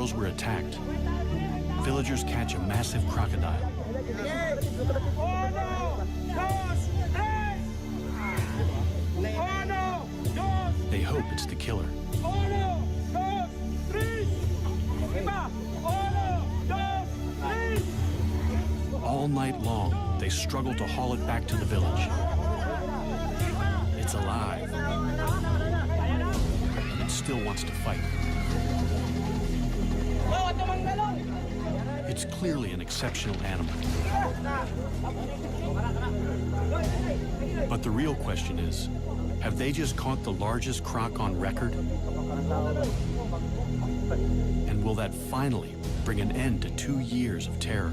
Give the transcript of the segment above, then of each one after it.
girls were attacked, villagers catch a massive crocodile. They hope it's the killer. All night long, they struggle to haul it back to the village. It's alive. It still wants to fight. It's clearly an exceptional animal. But the real question is, have they just caught the largest croc on record? And will that finally bring an end to 2 years of terror?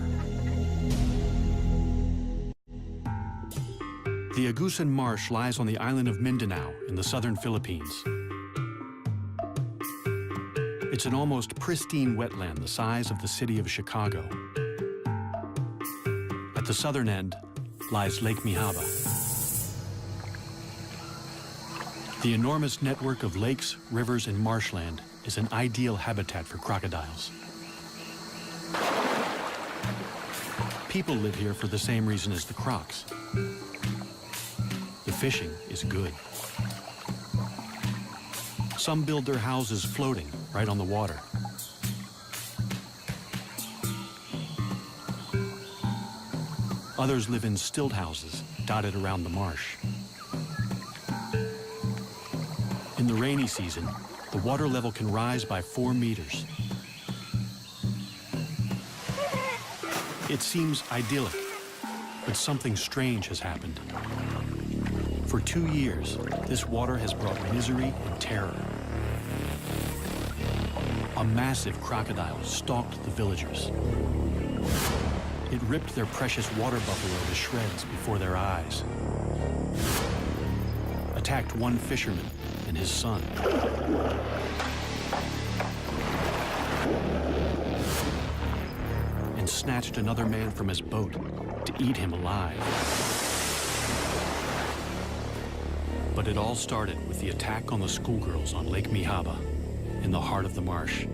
The Agusan Marsh lies on the island of Mindanao in the southern Philippines. It's an almost pristine wetland the size of the city of Chicago. At the southern end lies Lake Mihaba. The enormous network of lakes, rivers, and marshland is an ideal habitat for crocodiles. People live here for the same reason as the crocs. The fishing is good. Some build their houses floating right on the water. Others live in stilt houses dotted around the marsh. In the rainy season, the water level can rise by 4 meters. It seems idyllic, but something strange has happened. For 2 years, this water has brought misery and terror. A massive crocodile stalked the villagers. It ripped their precious water buffalo to shreds before their eyes. Attacked one fisherman and his son. And snatched another man from his boat to eat him alive. But it all started with the attack on the schoolgirls on Lake Mihaba, in the heart of the marsh.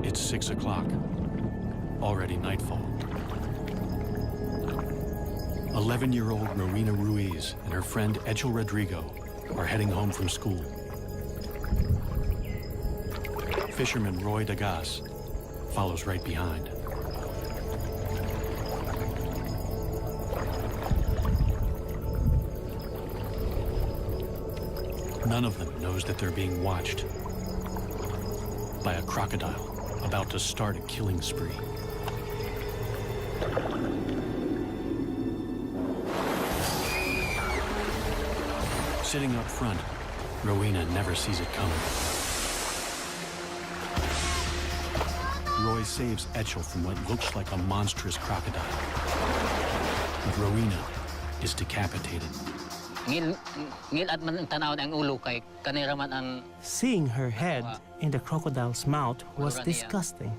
It's 6 o'clock, already nightfall. 11-year-old Rowena Ruiz and her friend Echel Rodrigo are heading home from school. Fisherman Roy Dagas follows right behind. None of them knows that they're being watched by a crocodile about to start a killing spree. Sitting up front, Rowena never sees it coming. Roy saves Echel from what looks like a monstrous crocodile. But Rowena is decapitated. Seeing her head in the crocodile's mouth was disgusting.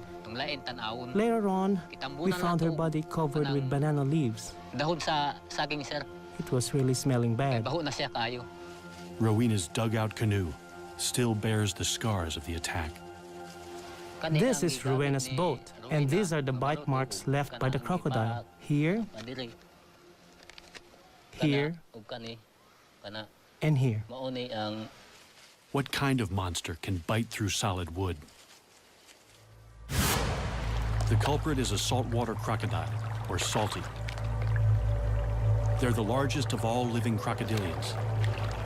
Later on, we found her body covered with banana leaves. It was really smelling bad. Rowena's dugout canoe still bears the scars of the attack. This is Rowena's boat, and these are the bite marks left by the crocodile. Here, here, and here. What kind of monster can bite through solid wood? The culprit is a saltwater crocodile, or salty. They're the largest of all living crocodilians,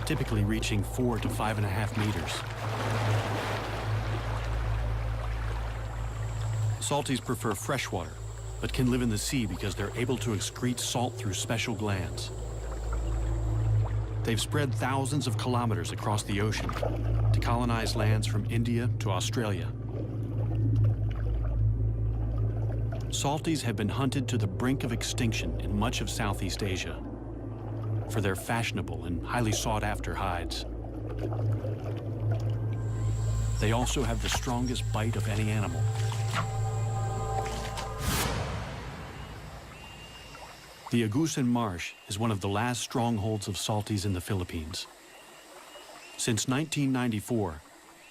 typically reaching 4 to 5.5 meters. Salties prefer freshwater, but can live in the sea because they're able to excrete salt through special glands. They've spread thousands of kilometers across the ocean to colonize lands from India to Australia. Salties have been hunted to the brink of extinction in much of Southeast Asia for their fashionable and highly sought-after hides. They also have the strongest bite of any animal. The Agusan Marsh is one of the last strongholds of salties in the Philippines. Since 1994,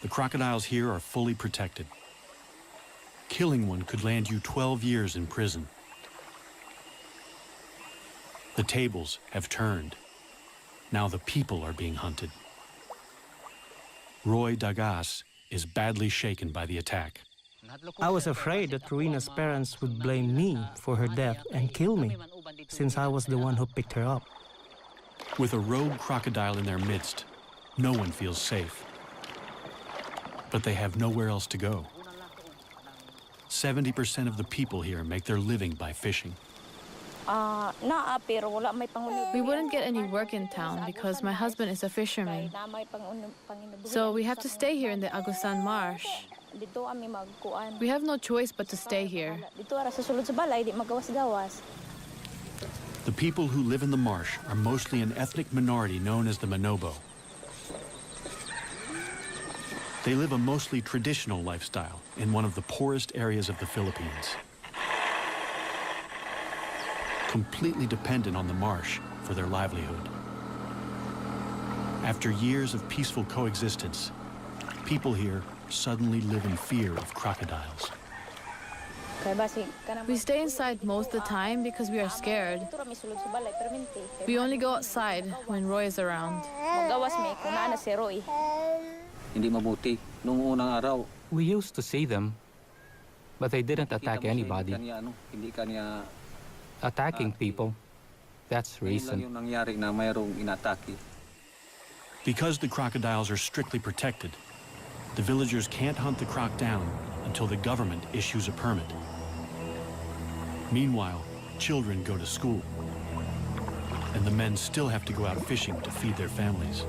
the crocodiles here are fully protected. Killing one could land you 12 years in prison. The tables have turned. Now the people are being hunted. Roy Dagas is badly shaken by the attack. I was afraid that Rowena's parents would blame me for her death and kill me, since I was the one who picked her up. With a rogue crocodile in their midst, no one feels safe. But they have nowhere else to go. 70% of the people here make their living by fishing. We wouldn't get any work in town because my husband is a fisherman. So we have to stay here in the Agusan Marsh. We have no choice but to stay here. The people who live in the marsh are mostly an ethnic minority known as the Manobo. They live a mostly traditional lifestyle in one of the poorest areas of the Philippines, completely dependent on the marsh for their livelihood. After years of peaceful coexistence, people here suddenly live in fear of crocodiles. We stay inside most of the time because we are scared. We only go outside when Roy is around. We used to see them, but they didn't attack anybody. Attacking people, that's recent. Because the crocodiles are strictly protected, the villagers can't hunt the croc down until the government issues a permit. Meanwhile, children go to school, and the men still have to go out fishing to feed their families.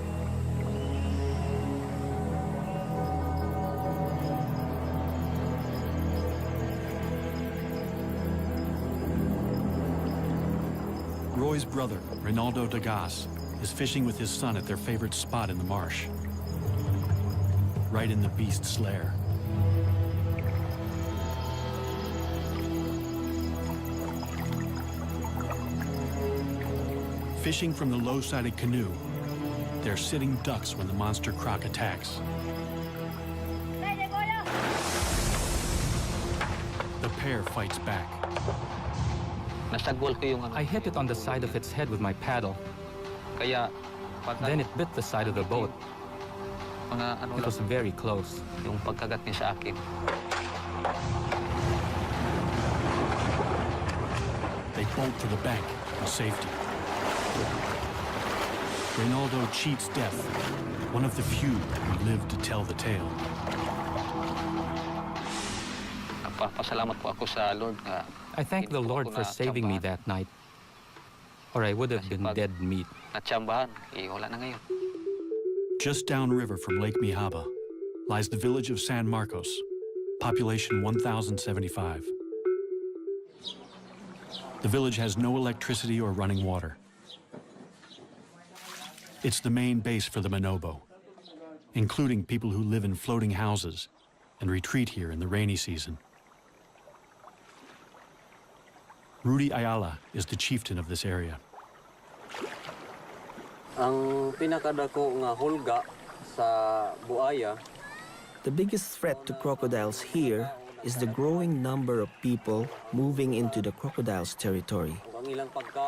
Roy's brother, Rinaldo Dagas, is fishing with his son at their favorite spot in the marsh, right in the beast's lair. Fishing from the low-sided canoe, they're sitting ducks when the monster croc attacks. The pair fights back. I hit it on the side of its head with my paddle. Then it bit the side of the boat. It was very close. They bolt to the bank for safety. Reynaldo cheats death, one of the few who live to tell the tale. I thank the Lord for saving me that night, or I would have been dead meat. Just downriver from Lake Mihaba lies the village of San Marcos, population 1,075. The village has no electricity or running water. It's the main base for the Manobo, including people who live in floating houses and retreat here in the rainy season. Rudy Ayala is the chieftain of this area. Ang pinakadako nga hulga sa buaya. The biggest threat to crocodiles here is the growing number of people moving into the crocodiles' territory,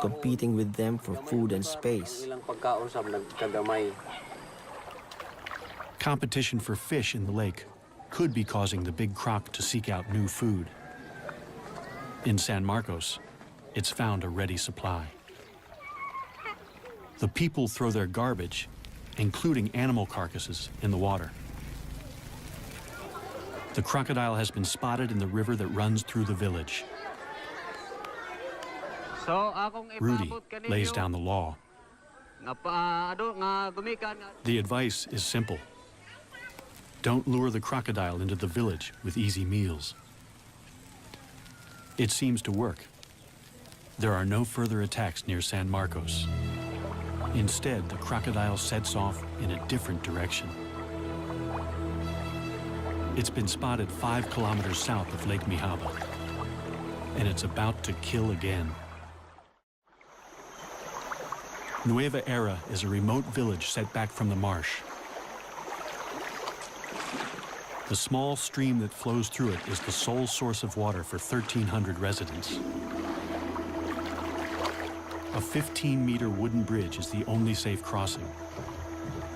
competing with them for food and space. Competition for fish in the lake could be causing the big croc to seek out new food. In San Marcos, it's found a ready supply. The people throw their garbage, including animal carcasses, in the water. The crocodile has been spotted in the river that runs through the village. Rudy lays down the law. The advice is simple. Don't lure the crocodile into the village with easy meals. It seems to work. There are no further attacks near San Marcos. Instead, the crocodile sets off in a different direction. It's been spotted 5 kilometers south of Lake Mihaba, and it's about to kill again. Nueva Era is a remote village set back from the marsh. The small stream that flows through it is the sole source of water for 1,300 residents. A 15-meter wooden bridge is the only safe crossing,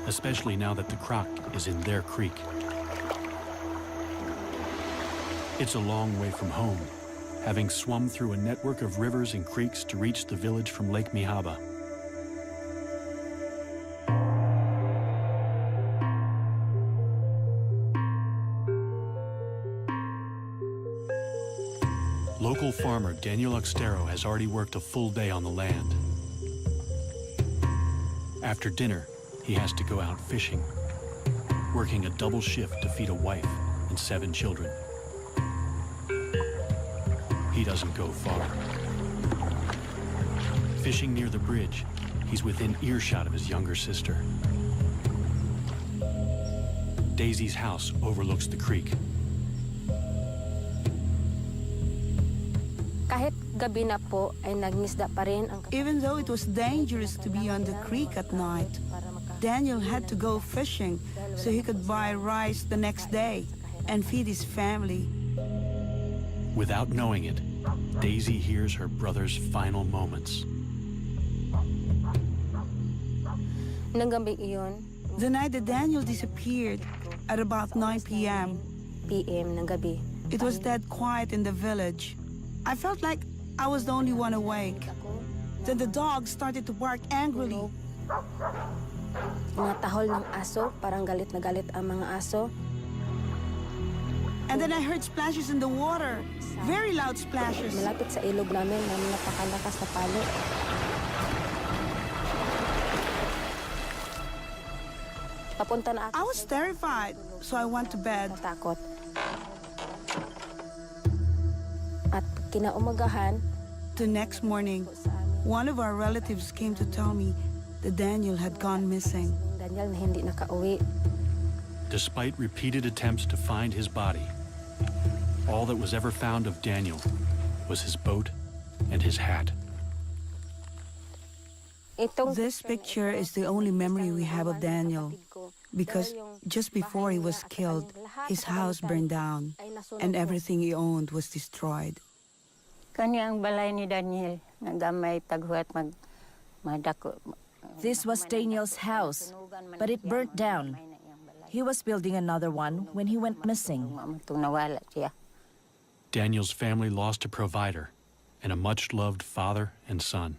especially now that the Croc is in their creek. It's a long way from home, having swum through a network of rivers and creeks to reach the village from Lake Mihaba. Local farmer Daniel Oxtero has already worked a full day on the land. After dinner, he has to go out fishing, working a double shift to feed a wife and 7 children. He doesn't go far. Fishing near the bridge, he's within earshot of his younger sister. Daisy's house overlooks the creek. Kahit gabi na po ay nagmisda pa rin ang Even though it was dangerous to be on the creek at night, Daniel had to go fishing so he could buy rice the next day and feed his family. Without knowing it, Daisy hears her brother's final moments. Nang gabi iyon, The night that Daniel disappeared at about 9 p.m., PM ng gabi. it was dead quiet in the village. I felt like I was the only one awake. Then the dog started to bark angrily. Mga tahol ng aso, parang galit na galit ang mga aso. And then I heard splashes in the water, very loud splashes. Malapit sa ilog namin na napakalakas na palo. Papunta na ako. I was terrified, so I went to bed. Natakot. At kinaumagahan, The next morning, one of our relatives came to tell me that Daniel had gone missing. Daniel na hindi nakauwi. Despite repeated attempts to find his body, all that was ever found of Daniel was his boat and his hat. This picture is the only memory we have of Daniel, because just before he was killed, his house burned down and everything he owned was destroyed. Kani ang balay ni Daniel, nagamay paghuat madako. This was Daniel's house, but it burnt down. He was building another one when he went missing. Nawala siya. Daniel's family lost a provider and a much-loved father and son.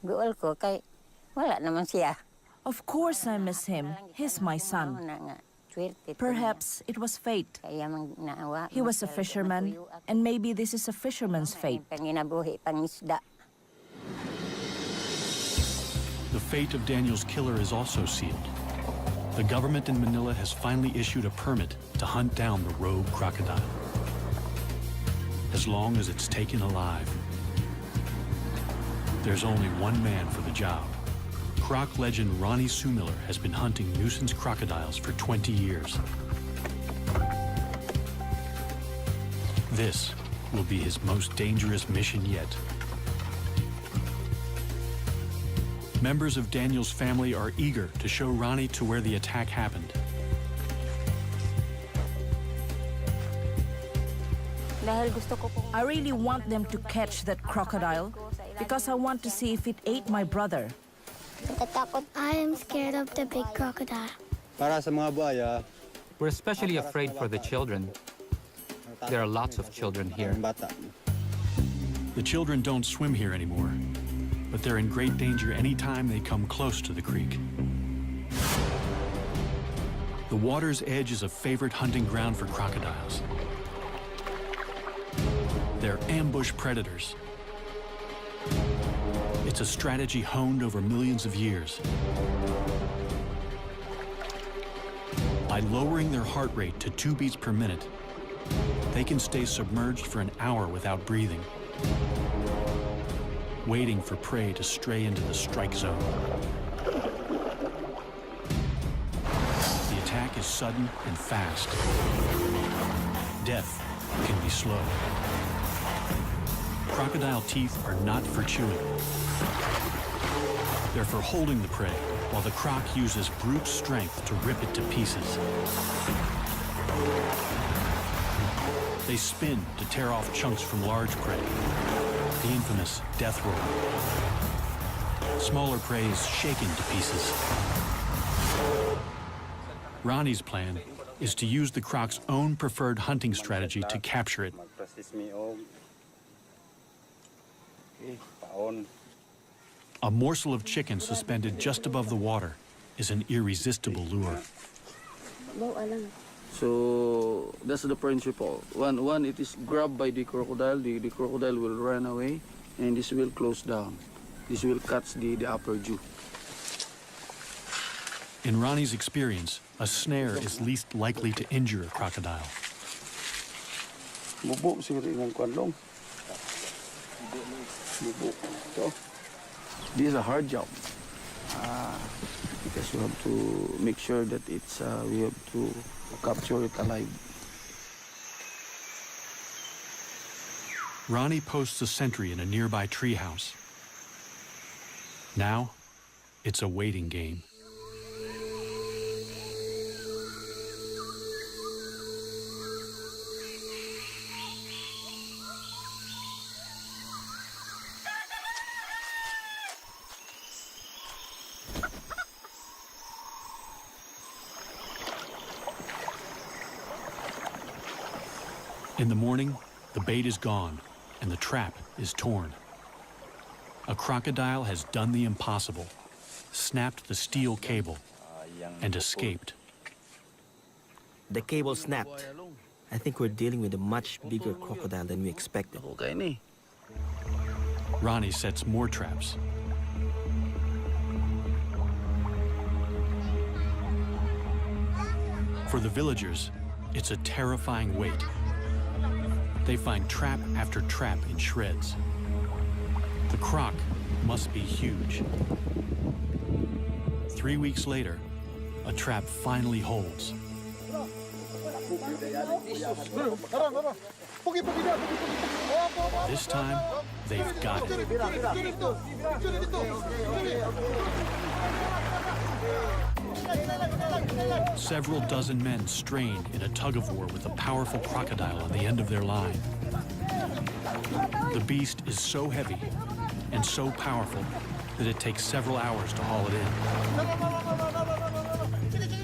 Guol ko kay wala naman siya. Of course I miss him. He's my son. Perhaps it was fate. He was a fisherman, and maybe this is a fisherman's fate. Panginabuhi, pangisda. The fate of Daniel's killer is also sealed. The government in Manila has finally issued a permit to hunt down the rogue crocodile, as long as it's taken alive. There's only one man for the job. Croc legend Ronnie Sumiller has been hunting nuisance crocodiles for 20 years. This will be his most dangerous mission yet. Members of Daniel's family are eager to show Ronnie to where the attack happened. I really want them to catch that crocodile because I want to see if it ate my brother. I am scared of the big crocodile. Para sa mga buhaya, We're especially afraid for the children. There are lots of children here. bata. The children don't swim here anymore, but they're in great danger anytime they come close to the creek. The water's edge is a favorite hunting ground for crocodiles. They're ambush predators. It's a strategy honed over millions of years. By lowering their heart rate to 2 beats per minute, they can stay submerged for an hour without breathing, waiting for prey to stray into the strike zone. The attack is sudden and fast. Death can be slow. Crocodile teeth are not for chewing. They're for holding the prey, while the croc uses brute strength to rip it to pieces. They spin to tear off chunks from large prey, the infamous death roll. Smaller prey is shaken to pieces. Ronnie's plan is to use the croc's own preferred hunting strategy to capture it. A morsel of chicken suspended just above the water is an irresistible lure. So that's the principle. When it is grabbed by the crocodile, the crocodile will run away and this will close down. This will catch the upper jaw. In Ronnie's experience, a snare is least likely to injure a crocodile. This is a hard job because you have to make sure that it's we have to capture it alive. Ronnie posts a sentry in a nearby treehouse. Now, it's a waiting game. In the morning, the bait is gone and the trap is torn. A crocodile has done the impossible, snapped the steel cable, and escaped. The cable snapped. I think we're dealing with a much bigger crocodile than we expected. Ronnie sets more traps. For the villagers, it's a terrifying wait. They find trap after trap in shreds. The croc must be huge. 3 weeks later, a trap finally holds. This time, they've got it. Several dozen men strain in a tug-of-war with a powerful crocodile on the end of their line. The beast is so heavy and so powerful that it takes several hours to haul it in.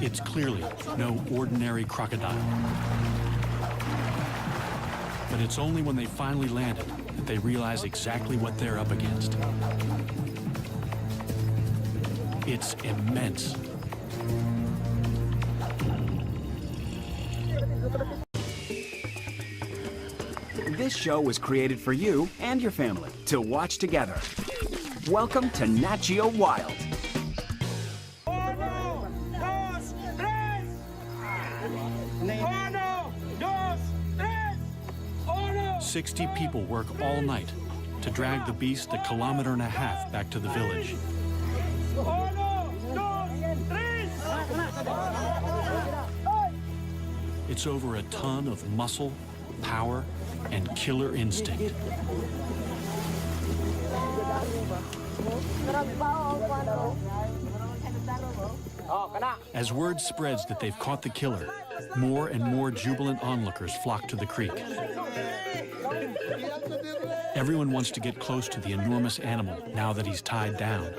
It's clearly no ordinary crocodile. But it's only when they finally land it that they realize exactly what they're up against. It's immense. This show was created for you and your family to watch together. Welcome to Nat Geo Wild. 60 people work all night to drag the beast 1.5 kilometers back to the village. It's over a ton of muscle, power, and killer instinct. As word spreads that they've caught the killer, more and more jubilant onlookers flock to the creek. Everyone wants to get close to the enormous animal now that he's tied down.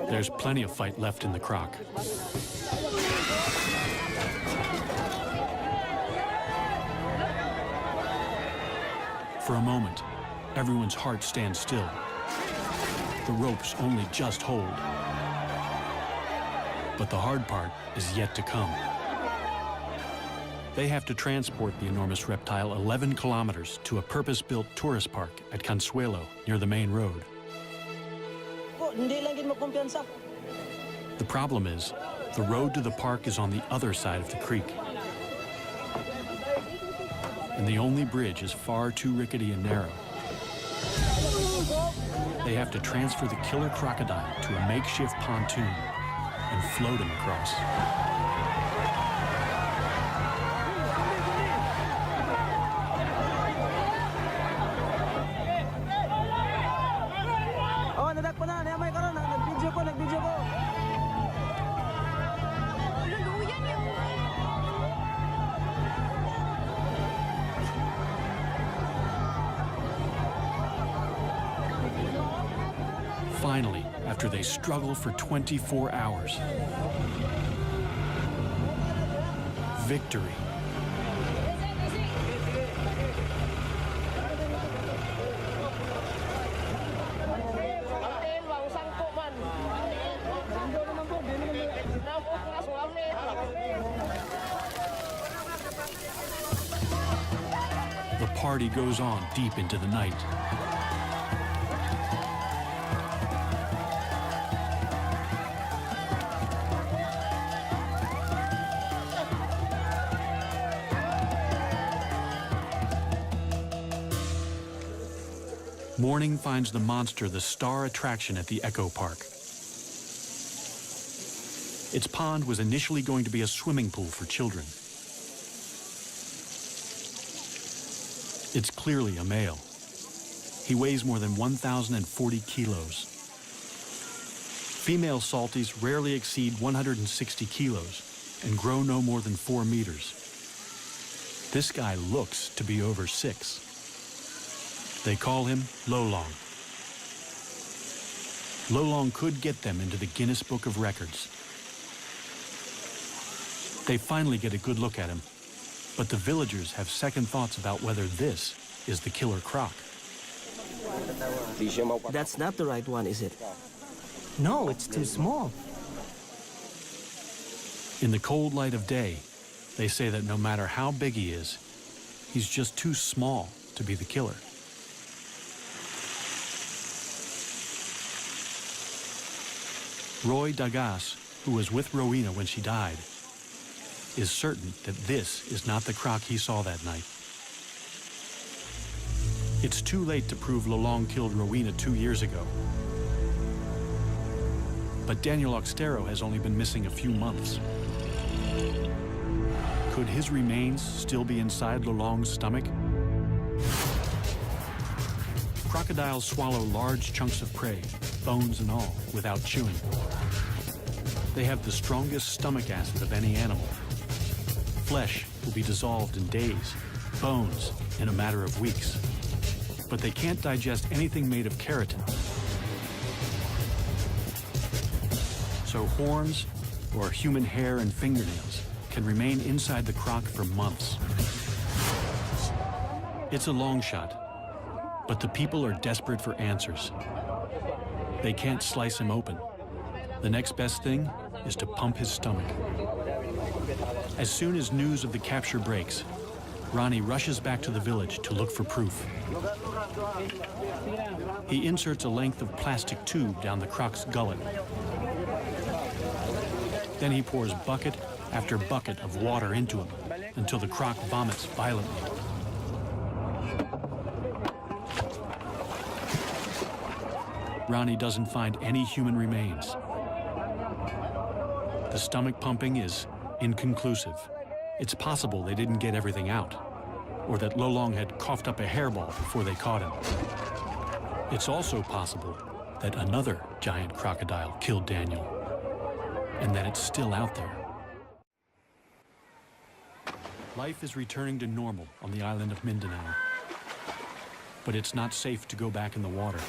There's plenty of fight left in the croc. For a moment, everyone's heart stands still. The ropes only just hold. But the hard part is yet to come. They have to transport the enormous reptile 11 kilometers to a purpose-built tourist park at Consuelo, near the main road. The problem is, the road to the park is on the other side of the creek. And the only bridge is far too rickety and narrow. They have to transfer the killer crocodile to a makeshift pontoon and float him across. Finally, after they struggle for 24 hours, victory. The party goes on deep into the night. Morning finds the monster the star attraction at the Echo Park. Its pond was initially going to be a swimming pool for children. It's clearly a male. He weighs more than 1,040 kilos. Female salties rarely exceed 160 kilos and grow no more than 4 meters. This guy looks to be over 6. They call him Lolong. Lolong could get them into the Guinness Book of Records. They finally get a good look at him, but the villagers have second thoughts about whether this is the killer croc. That's not the right one, is it? No, it's too small. In the cold light of day, they say that no matter how big he is, he's just too small to be the killer. Roy Dagas, who was with Rowena when she died, is certain that this is not the croc he saw that night. It's too late to prove Lolong killed Rowena 2 years ago. But Daniel Oxtero has only been missing a few months. Could his remains still be inside Lolong's stomach? Crocodiles swallow large chunks of prey, bones and all, without chewing. They have the strongest stomach acid of any animal. Flesh will be dissolved in days, bones in a matter of weeks. But they can't digest anything made of keratin. So horns or human hair and fingernails can remain inside the croc for months. It's a long shot, but the people are desperate for answers. They can't slice him open. The next best thing is to pump his stomach. As soon as news of the capture breaks, Ronnie rushes back to the village to look for proof. He inserts a length of plastic tube down the croc's gullet. Then he pours bucket after bucket of water into him until the croc vomits violently. Ronnie doesn't find any human remains. The stomach pumping is inconclusive. It's possible they didn't get everything out, or that Lolong had coughed up a hairball before they caught him. It's also possible that another giant crocodile killed Daniel, and that it's still out there. Life is returning to normal on the island of Mindanao, but it's not safe to go back in the water.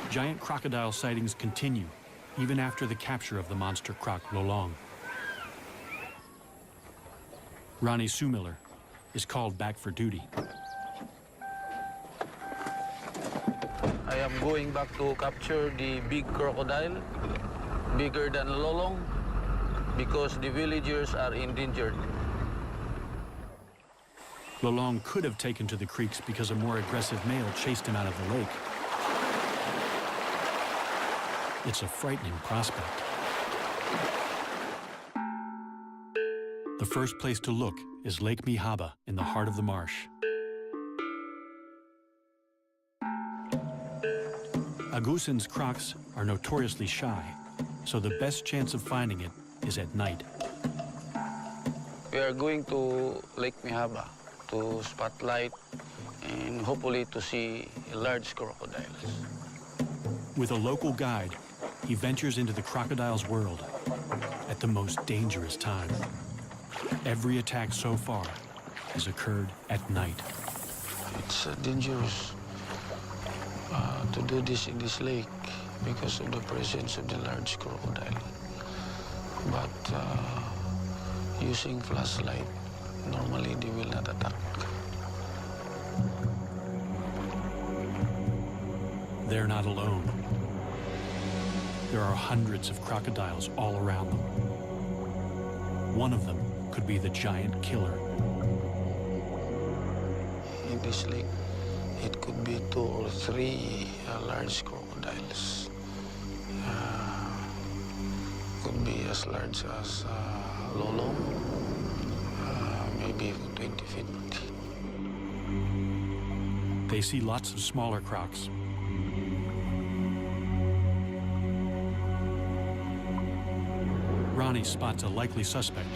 Giant crocodile sightings continue, even after the capture of the monster croc Lolong. Ronnie Sumiller is called back for duty. I am going back to capture the big crocodile, bigger than Lolong, because the villagers are endangered. Lolong could have taken to the creeks because a more aggressive male chased him out of the lake. It's a frightening prospect. The first place to look is Lake Mihaba in the heart of the marsh. Agusan's crocs are notoriously shy, so the best chance of finding it is at night. We are going to Lake Mihaba to spotlight and hopefully to see large crocodiles. With a local guide, he ventures into the crocodile's world at the most dangerous time. Every attack so far has occurred at night. It's dangerous. to do this in this lake because of the presence of the large crocodile. But using flashlight, normally they will not attack. They're not alone. There are hundreds of crocodiles all around them. One of them could be the giant killer. In this lake, it could be 2 or 3 large crocodiles. Could be as large as lolo, maybe 20 feet. They see lots of smaller crocs. Ronnie spots a likely suspect.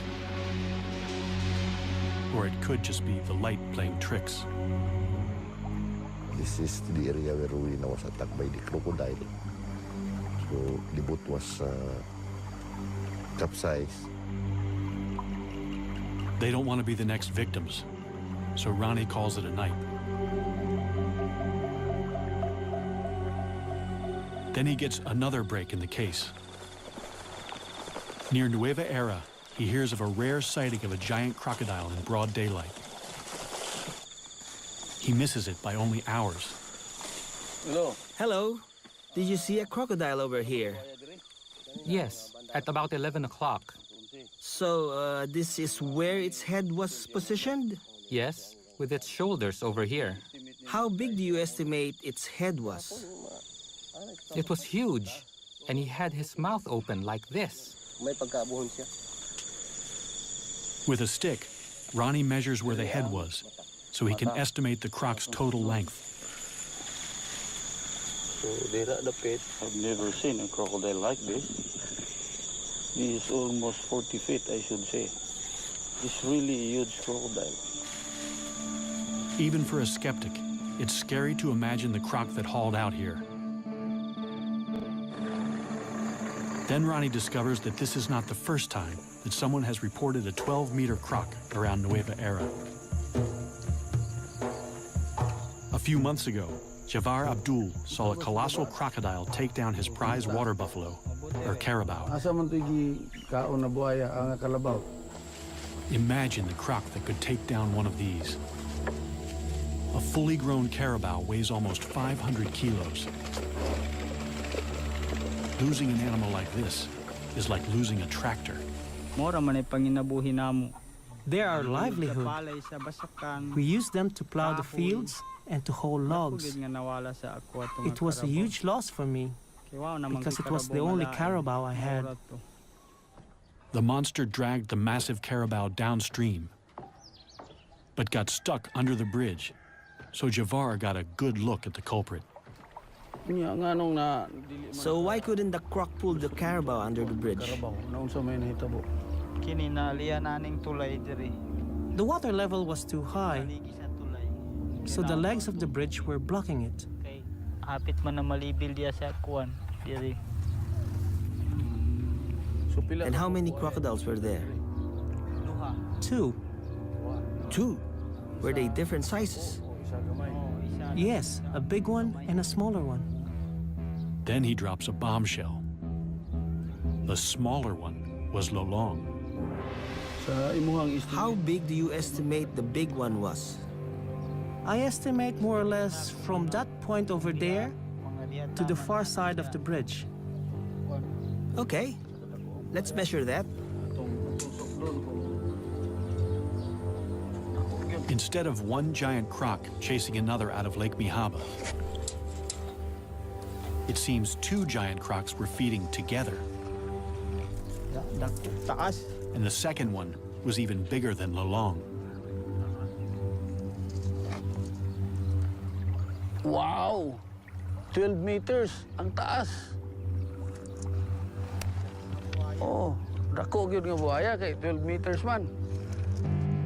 Or it could just be the light playing tricks. This is the area where Rowena was attacked by the crocodile. So the boat was capsized. They don't want to be the next victims, so Ronnie calls it a night. Then he gets another break in the case. Near Nueva Era, he hears of a rare sighting of a giant crocodile in broad daylight. He misses it by only hours. Hello. Hello. Did you see a crocodile over here? Yes, at about 11 o'clock. So, this is where its head was positioned? Yes, with its shoulders over here. How big do you estimate its head was? It was huge, and he had his mouth open like this. With a stick, Ronnie measures where the head was, so he can estimate the croc's total length. So they're at the pit. I've never seen a crocodile like this. He is almost 40 feet, I should say. It's really a huge crocodile. Even for a skeptic, it's scary to imagine the croc that hauled out here. Then Ronnie discovers that this is not the first time that someone has reported a 12-meter croc around Nueva Era. A few months ago, Javar Abdul saw a colossal crocodile take down his prize water buffalo, or carabao. Imagine the croc that could take down one of these. A fully grown carabao weighs almost 500 kilos. Losing an animal like this is like losing a tractor. They're our livelihood. We use them to plow the fields and to haul logs. It was a huge loss for me because it was the only carabao I had. The monster dragged the massive carabao downstream, but got stuck under the bridge, so Javar got a good look at the culprit. So why couldn't the croc pull the carabao under the bridge? The water level was too high, so the legs of the bridge were blocking it. And how many crocodiles were there? 2. 2? Were they different sizes? Yes, a big one and a smaller one. Then he drops a bombshell. The smaller one was Lolong. How big do you estimate the big one was? I estimate more or less from that point over there to the far side of the bridge. Okay, let's measure that. Instead of one giant croc chasing another out of Lake Mihaba, it seems 2 giant crocs were feeding together. And the second one was even bigger than Lolong. Wow! 12 meters ang taas. Oh, dako gyud nga buhaya kay 12 meters man.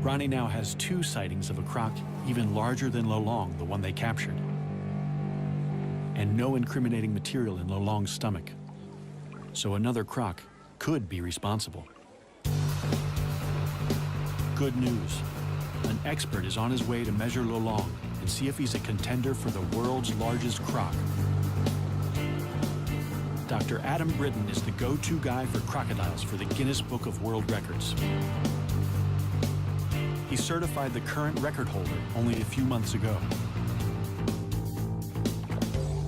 Ronnie now has 2 sightings of a croc even larger than Lolong, the one they captured. And no incriminating material in Lolong's stomach. So another croc could be responsible. Good news. An expert is on his way to measure Lolong and see if he's a contender for the world's largest croc. Dr. Adam Britton is the go-to guy for crocodiles for the Guinness Book of World Records. He certified the current record holder only a few months ago.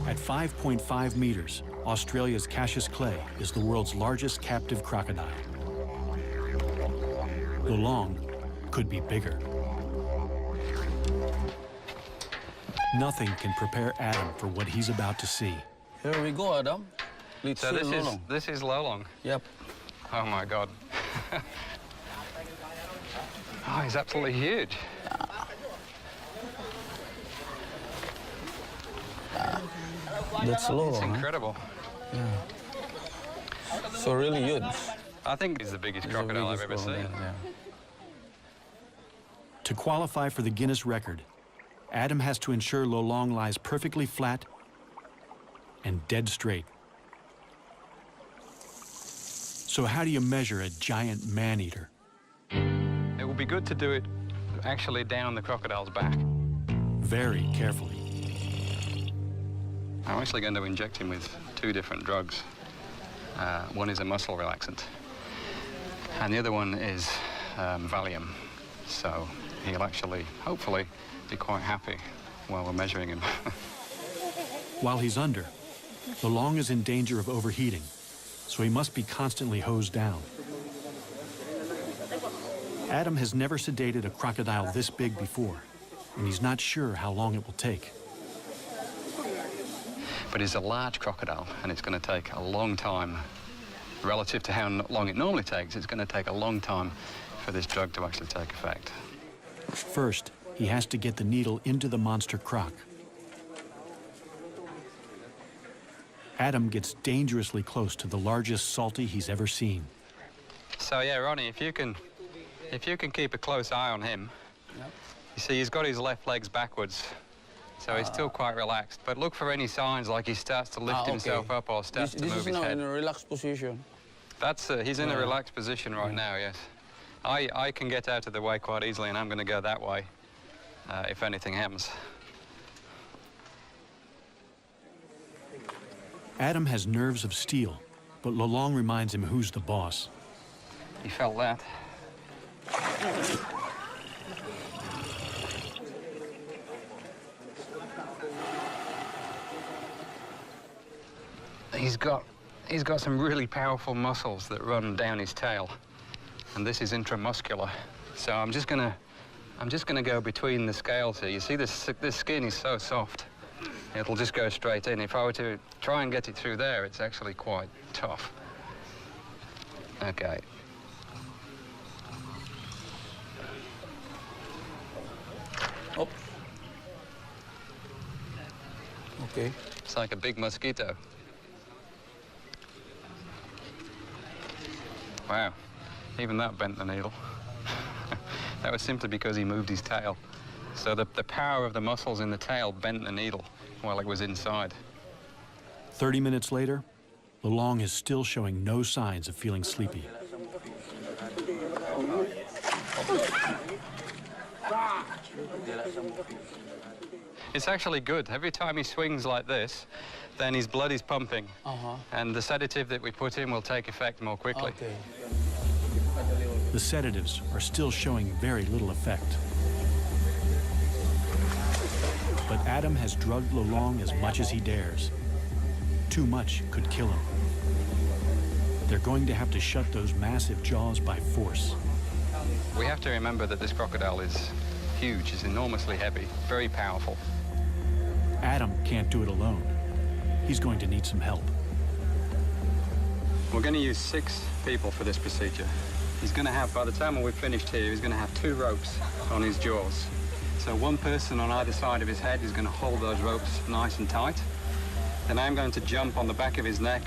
At 5.5 meters, Australia's Cassius clay is the world's largest captive crocodile. Lolong could be bigger. Nothing can prepare Adam for what he's about to see. Here we go, Adam. Let's So see Lolong. this is Lolong? Yep. Oh my God. Oh, he's absolutely huge. That's Lolong. It's incredible. Yeah. So really huge. I think he's the biggest crocodile I've ever seen. Yeah. To qualify for the Guinness record, Adam has to ensure Lolong lies perfectly flat and dead straight. So how do you measure a giant man-eater? It would be good to do it actually down the crocodile's back. Very carefully. I'm actually going to inject him with 2 different drugs. One is a muscle relaxant, and the other one is Valium. So he'll actually, hopefully, be quite happy while we're measuring him. While he's under, Lolong is in danger of overheating, so he must be constantly hosed down. Adam has never sedated a crocodile this big before, and he's not sure how long it will take. But it's a large crocodile, and it's going to take a long time. Relative to how long it normally takes, it's going to take a long time for this drug to actually take effect. First, he has to get the needle into the monster croc. Adam gets dangerously close to the largest salty he's ever seen. So yeah, Ronnie, if you can keep a close eye on him, you see he's got his left legs backwards, so he's still quite relaxed. But look for any signs like he starts to lift himself up or starts to move his head. This is now in a relaxed position. That's he's in a relaxed position right now. Yes, I can get out of the way quite easily, and I'm going to go that way if anything happens. Adam has nerves of steel, but Lolong reminds him who's the boss. He felt that. He's got some really powerful muscles that run down his tail, and this is intramuscular. So I'm just gonna go between the scales here. You see this skin is so soft. It'll just go straight in. If I were to try and get it through there, it's actually quite tough. Okay. Up. Okay. It's like a big mosquito. Wow, even that bent the needle. That was simply because he moved his tail. So the power of the muscles in the tail bent the needle while it was inside. 30 minutes later, Lolong is still showing no signs of feeling sleepy. It's actually good. Every time he swings like this, then his blood is pumping. And the sedative that we put in will take effect more quickly. Okay. The sedatives are still showing very little effect. But Adam has drugged Lolong as much as he dares. Too much could kill him. They're going to have to shut those massive jaws by force. We have to remember that this crocodile is huge, it's enormously heavy, very powerful. Adam can't do it alone. He's going to need some help. We're going to use 6 people for this procedure. He's going to have, by the time we're finished here, he's going to have 2 ropes on his jaws. So one person on either side of his head is going to hold those ropes nice and tight. Then I'm going to jump on the back of his neck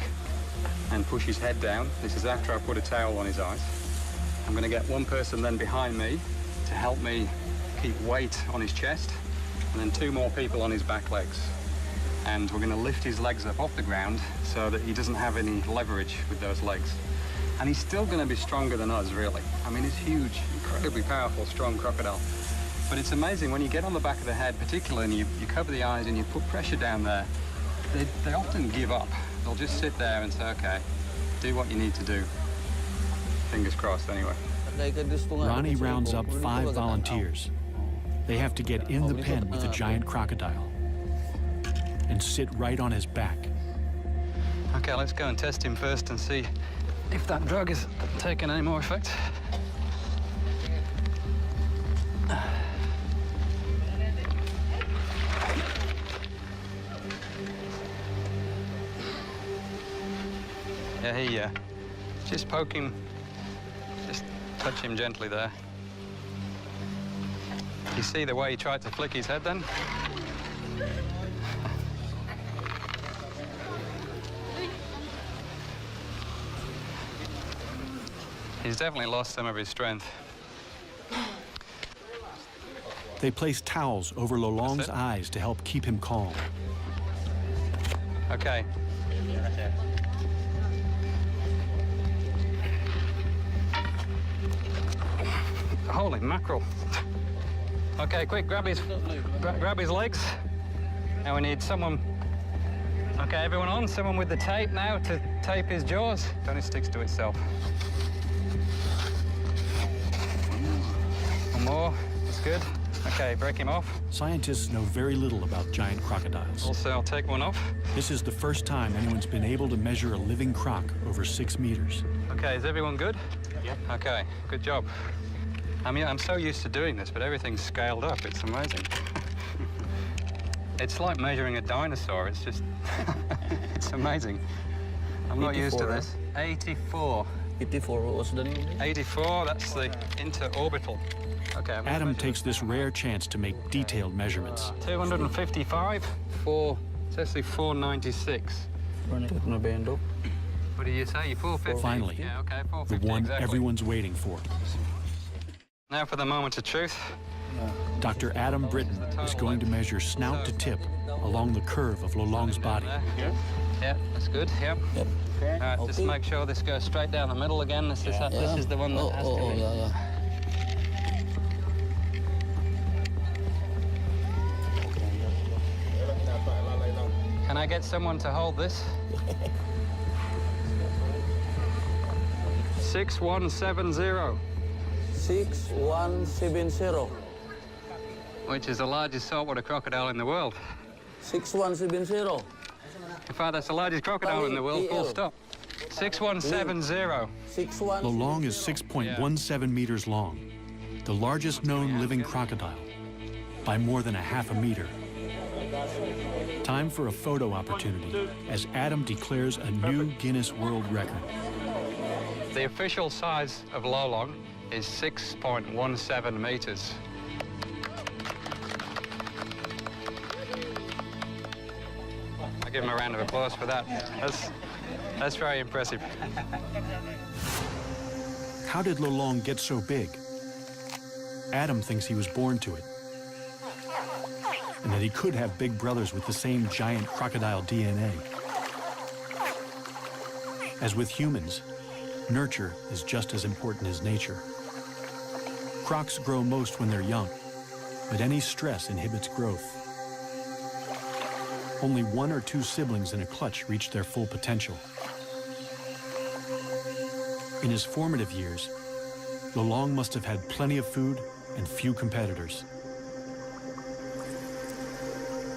and push his head down. This is after I put a towel on his eyes. I'm going to get one person then behind me to help me keep weight on his chest, and then 2 more people on his back legs. And we're going to lift his legs up off the ground so that he doesn't have any leverage with those legs. And he's still going to be stronger than us, really. I mean, he's huge, incredibly powerful, strong crocodile. But it's amazing when you get on the back of the head, particularly, and you cover the eyes and you put pressure down there, they often give up. They'll just sit there and say, okay, do what you need to do. Fingers crossed, anyway. Ronnie rounds up 5 volunteers. They have to get in the pen with the giant crocodile and sit right on his back. Okay, let's go and test him first and see if that drug is taking any more effect. Yeah, just poke him, just touch him gently there. You see the way he tried to flick his head then? He's definitely lost some of his strength. They place towels over Lolong's eyes to help keep him calm. Okay. Holy mackerel. Okay, quick, grab his legs. Now we need someone. Okay, everyone on, someone with the tape now to tape his jaws. It only sticks to itself. One more, that's good. Okay, break him off. Scientists know very little about giant crocodiles. Also, I'll take one off. This is the first time anyone's been able to measure a living croc over 6 meters. Okay, is everyone good? Yep. Okay, good job. I mean, I'm so used to doing this, but everything's scaled up. It's amazing. It's like measuring a dinosaur. It's just, it's amazing. I'm not used to this. 84. 84, what was the name? 84, that's the interorbital. Okay. Adam takes this rare chance to make detailed measurements. 255, it's actually 496. What do you say? 450? Finally, yeah, okay, 450, the one exactly. everyone's waiting for. Now for the moment of truth. Dr. Adam Britton is going to measure snout to tip along the curve of Lolong's body. Yeah, that's good, yep. All right, just make sure this goes straight down the middle again. This is the one that has to be. Can I get someone to hold this? 6170. 6170. Which is the largest saltwater crocodile in the world. 6170. In fact, that's the largest crocodile in the world, full stop. 6170. Lolong is 6.17 meters long, the largest known living crocodile, by more than a half a meter. Time for a photo opportunity as Adam declares a new Guinness World Record. The official size of Lolong is 6.17 meters. I'll give him a round of applause for that. That's very impressive. How did Lolong get so big? Adam thinks he was born to it, and that he could have big brothers with the same giant crocodile DNA. As with humans, nurture is just as important as nature. Crocs grow most when they're young, but any stress inhibits growth. Only 1 or 2 siblings in a clutch reach their full potential. In his formative years, Lolong must have had plenty of food and few competitors.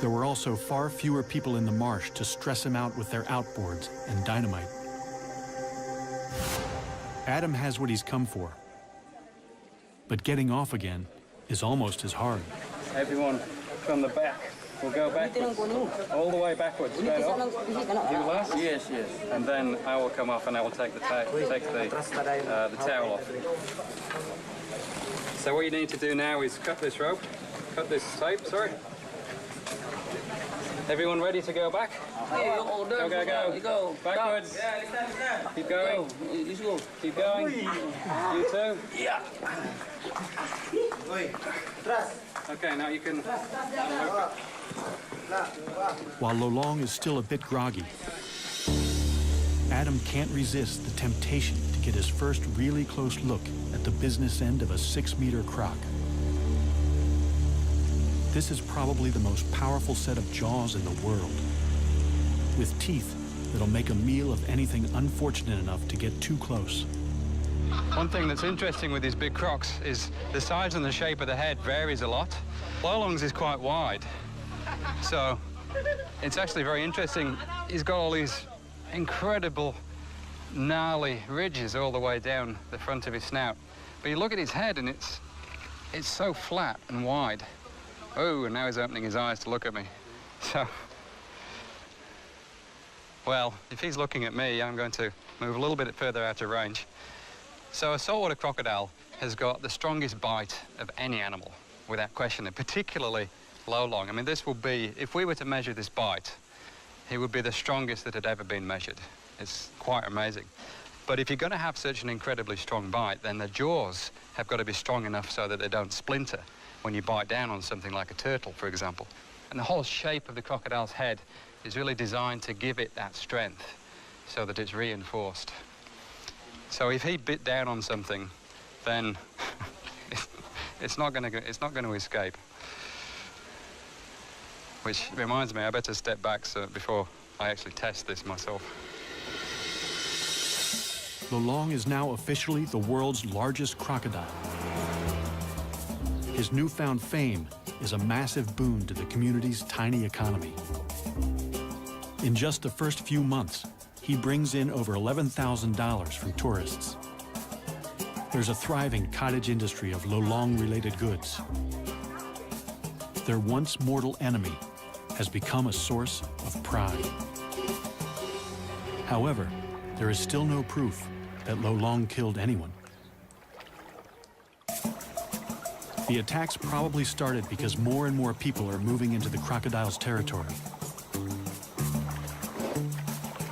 There were also far fewer people in the marsh to stress him out with their outboards and dynamite. Adam has what he's come for, but getting off again is almost as hard. Everyone from the back. We'll go backwards, all the way backwards, straight off. You last? Yes. And then I will come off and I will take the towel off. So what you need to do now is cut this tape, sorry. Everyone ready to go back? Go. Backwards. Keep going. Keep going. You too. Yeah. Okay, now you can... While Lolong is still a bit groggy, Adam can't resist the temptation to get his first really close look at the business end of a 6-meter croc. this is probably the most powerful set of jaws in the world, with teeth that'll make a meal of anything unfortunate enough to get too close. One thing that's interesting with these big crocs is the size and the shape of the head varies a lot. Lolong's is quite wide, so it's actually very interesting. He's got all these incredible gnarly ridges all the way down the front of his snout. But you look at his head and it's so flat and wide. Oh, and now he's opening his eyes to look at me. So, well, if he's looking at me, I'm going to move a little bit further out of range. So a saltwater crocodile has got the strongest bite of any animal, without question, and particularly Lolong. I mean, this will be, if we were to measure this bite, he would be the strongest that had ever been measured. It's quite amazing. But if you're going to have such an incredibly strong bite, then the jaws have got to be strong enough so that they don't splinter when you bite down on something like a turtle, for example. And the whole shape of the crocodile's head is really designed to give it that strength so that it's reinforced. So if he bit down on something, then it's not going to escape. Which reminds me, I better step back before I actually test this myself. Lolong is now officially the world's largest crocodile. His newfound fame is a massive boon to the community's tiny economy. In just the first few months, he brings in over $11,000 from tourists. There's a thriving cottage industry of Lolong-related goods. Their once mortal enemy has become a source of pride. However, there is still no proof that Lolong killed anyone. The attacks probably started because more and more people are moving into the crocodile's territory.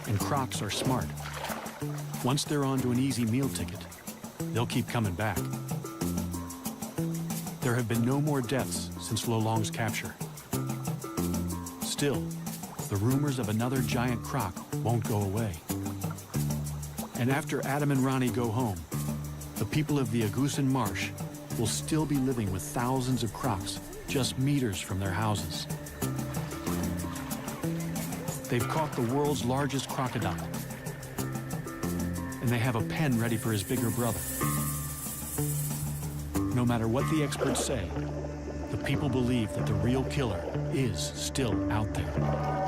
And crocs are smart. Once they're onto an easy meal ticket, they'll keep coming back. There have been no more deaths since Lolong's capture. Still, the rumors of another giant croc won't go away. And after Adam and Ronnie go home, the people of the Agusan Marsh will still be living with thousands of crocs just meters from their houses. They've caught the world's largest crocodile, and they have a pen ready for his bigger brother. No matter what the experts say, the people believe that the real killer is still out there.